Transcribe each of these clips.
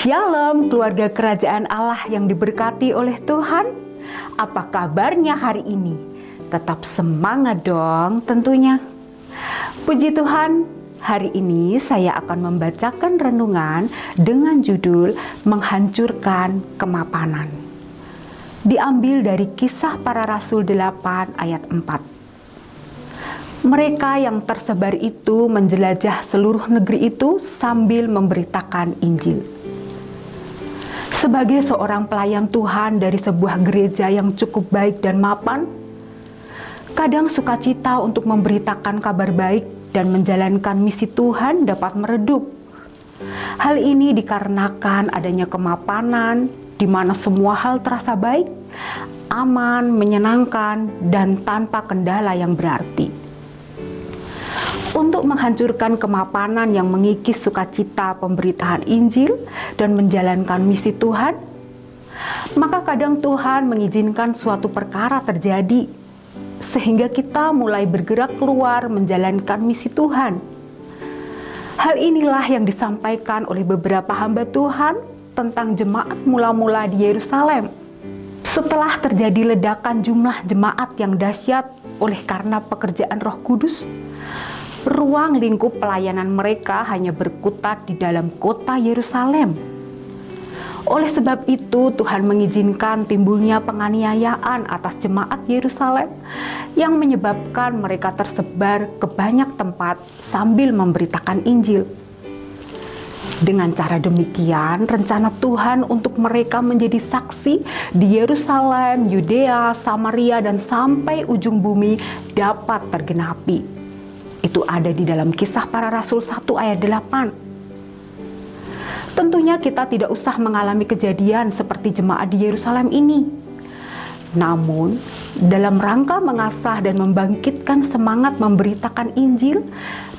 Shalom keluarga kerajaan Allah yang diberkati oleh Tuhan. Apa kabarnya hari ini? Tetap semangat dong tentunya. Puji Tuhan, hari ini saya akan membacakan renungan dengan judul Menghancurkan Kemapanan. Diambil dari Kisah Para Rasul 8 ayat 4. Mereka yang tersebar itu menjelajah seluruh negeri itu sambil memberitakan Injil. Sebagai seorang pelayan Tuhan dari sebuah gereja yang cukup baik dan mapan, kadang sukacita untuk memberitakan kabar baik dan menjalankan misi Tuhan dapat meredup. Hal ini dikarenakan adanya kemapanan, di mana semua hal terasa baik, aman, menyenangkan, dan tanpa kendala yang berarti. Untuk menghancurkan kemapanan yang mengikis sukacita pemberitaan Injil dan menjalankan misi Tuhan, maka kadang Tuhan mengizinkan suatu perkara terjadi, sehingga kita mulai bergerak keluar menjalankan misi Tuhan. Hal inilah yang disampaikan oleh beberapa hamba Tuhan tentang jemaat mula-mula di Yerusalem. Setelah terjadi ledakan jumlah jemaat yang dahsyat oleh karena pekerjaan Roh Kudus, ruang lingkup pelayanan mereka hanya berkutat di dalam kota Yerusalem. Oleh sebab itu, Tuhan mengizinkan timbulnya penganiayaan atas jemaat Yerusalem yang menyebabkan mereka tersebar ke banyak tempat sambil memberitakan Injil. Dengan cara demikian, rencana Tuhan untuk mereka menjadi saksi di Yerusalem, Yudea, Samaria, dan sampai ujung bumi dapat tergenapi. Itu ada di dalam Kisah Para Rasul 1 ayat 8. Tentunya kita tidak usah mengalami kejadian seperti jemaat di Yerusalem ini. Namun, dalam rangka mengasah dan membangkitkan semangat memberitakan Injil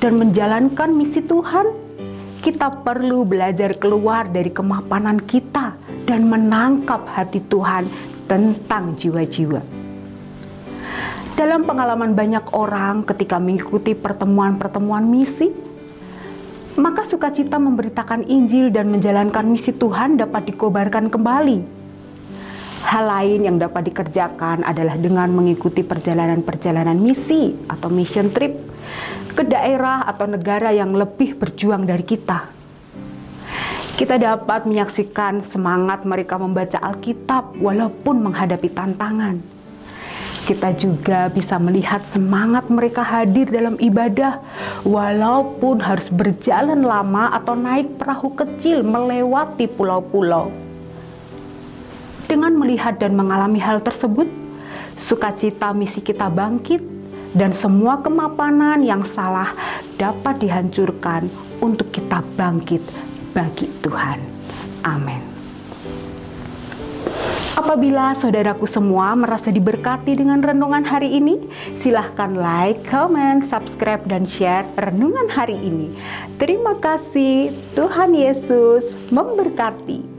dan menjalankan misi Tuhan, kita perlu belajar keluar dari kemapanan kita dan menangkap hati Tuhan tentang jiwa-jiwa. Dalam pengalaman banyak orang ketika mengikuti pertemuan-pertemuan misi, maka sukacita memberitakan Injil dan menjalankan misi Tuhan dapat dikobarkan kembali. Hal lain yang dapat dikerjakan adalah dengan mengikuti perjalanan-perjalanan misi atau mission trip ke daerah atau negara yang lebih berjuang dari kita. Kita dapat menyaksikan semangat mereka membaca Alkitab walaupun menghadapi tantangan. Kita juga bisa melihat semangat mereka hadir dalam ibadah walaupun harus berjalan lama atau naik perahu kecil melewati pulau-pulau. Dengan melihat dan mengalami hal tersebut, sukacita misi kita bangkit dan semua kemapanan yang salah dapat dihancurkan untuk kita bangkit bagi Tuhan. Amin. Apabila saudaraku semua merasa diberkati dengan renungan hari ini, silahkan like, comment, subscribe, dan share renungan hari ini. Terima kasih, Tuhan Yesus memberkati.